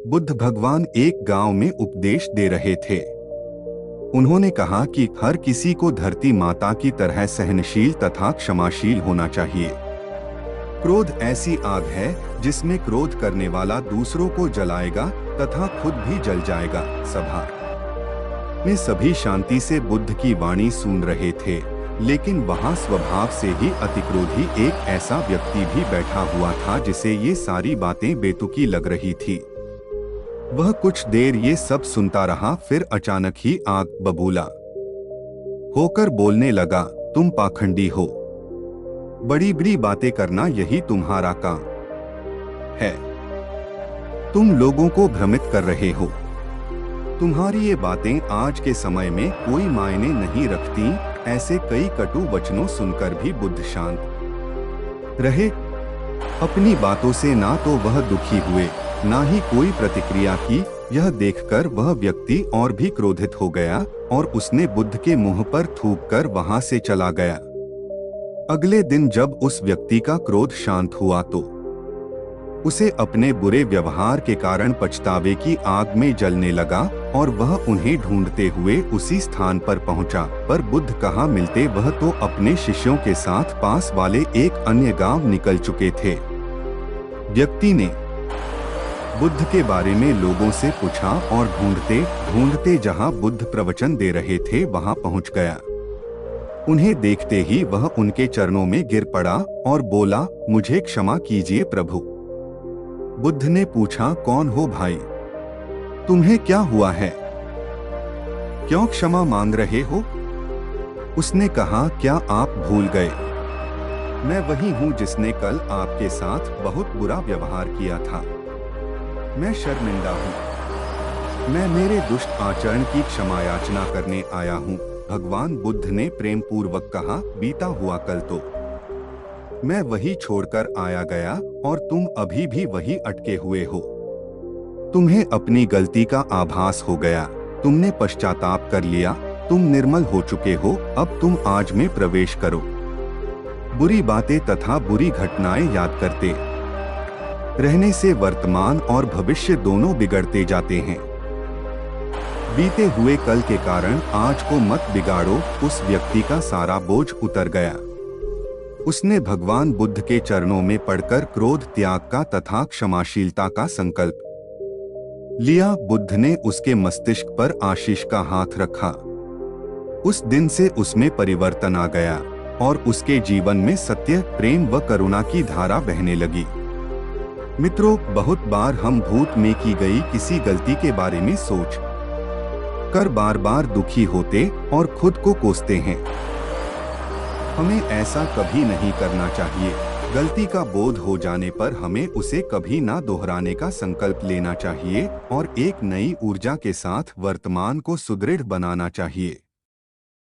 बुद्ध भगवान एक गांव में उपदेश दे रहे थे। उन्होंने कहा कि हर किसी को धरती माता की तरह सहनशील तथा क्षमाशील होना चाहिए। क्रोध ऐसी आग है जिसमें क्रोध करने वाला दूसरों को जलाएगा तथा खुद भी जल जाएगा। सभा में सभी शांति से बुद्ध की वाणी सुन रहे थे, लेकिन वहां स्वभाव से ही अतिक्रोधी एक ऐसा व्यक्ति भी बैठा हुआ था जिसे ये सारी बातें बेतुकी लग रही थी। वह कुछ देर ये सब सुनता रहा, फिर अचानक ही आग बबूला होकर बोलने लगा, तुम पाखंडी हो। बड़ी बड़ी बातें करना यही तुम्हारा काम है। तुम लोगों को भ्रमित कर रहे हो। तुम्हारी ये बातें आज के समय में कोई मायने नहीं रखती। ऐसे कई कटु वचनों सुनकर भी बुद्ध शांत रहे। अपनी बातों से ना तो वह दुखी हुए, ना ही कोई प्रतिक्रिया की। यह देखकर वह व्यक्ति और भी क्रोधित हो गया और उसने बुद्ध के मुंह पर थूककर वहां से चला गया। अगले दिन जब उस व्यक्ति का क्रोध शांत हुआ तो उसे अपने बुरे व्यवहार के कारण पछतावे की आग में जलने लगा और वह उन्हें ढूंढते हुए उसी स्थान पर पहुंचा। पर बुद्ध कहाँ मिलते, वह तो अपने शिष्यों के साथ पास वाले एक अन्य गांव निकल चुके थे। व्यक्ति ने बुद्ध के बारे में लोगों से पूछा और ढूंढते ढूंढते जहां बुद्ध प्रवचन दे रहे थे वहां पहुंच गया। उन्हें देखते ही वह उनके चरणों में गिर पड़ा और बोला, मुझे क्षमा कीजिए प्रभु। बुद्ध ने पूछा, कौन हो भाई? तुम्हें क्या हुआ है? क्यों क्षमा मांग रहे हो? उसने कहा, क्या आप भूल गए? मैं वही हूं जिसने कल आपके साथ बहुत बुरा व्यवहार किया था। मैं शर्मिंदा हूं। मैं मेरे दुष्ट आचरण की क्षमा याचना करने आया हूं। भगवान बुद्ध ने प्रेम पूर्वक कहा, बीता हुआ कल तो मैं वही छोड़कर आया गया और तुम अभी भी वही अटके हुए हो। तुम्हें अपनी गलती का आभास हो गया। तुमने पश्चाताप कर लिया। तुम निर्मल हो चुके हो। अब तुम आज में प्रवेश करो। बुरी बातें तथा बुरी घटनाएं याद करते रहने से वर्तमान और भविष्य दोनों बिगड़ते जाते हैं। बीते हुए कल के कारण आज को मत बिगाड़ो। उस व्यक्ति का सारा बोझ उतर गया। उसने भगवान बुद्ध के चरणों में पड़कर क्रोध त्याग का तथा क्षमाशीलता का संकल्प लिया। बुद्ध ने उसके मस्तिष्क पर आशीष का हाथ रखा। उस दिन से उसमें परिवर्तन आ गया और उसके जीवन में सत्य, प्रेम व करुणा की धारा बहने लगी। मित्रों, बहुत बार हम भूत में की गई किसी गलती के बारे में सोच कर बार बार दुखी होते और खुद को कोसते हैं। हमें ऐसा कभी नहीं करना चाहिए। गलती का बोध हो जाने पर हमें उसे कभी ना दोहराने का संकल्प लेना चाहिए और एक नई ऊर्जा के साथ वर्तमान को सुदृढ़ बनाना चाहिए।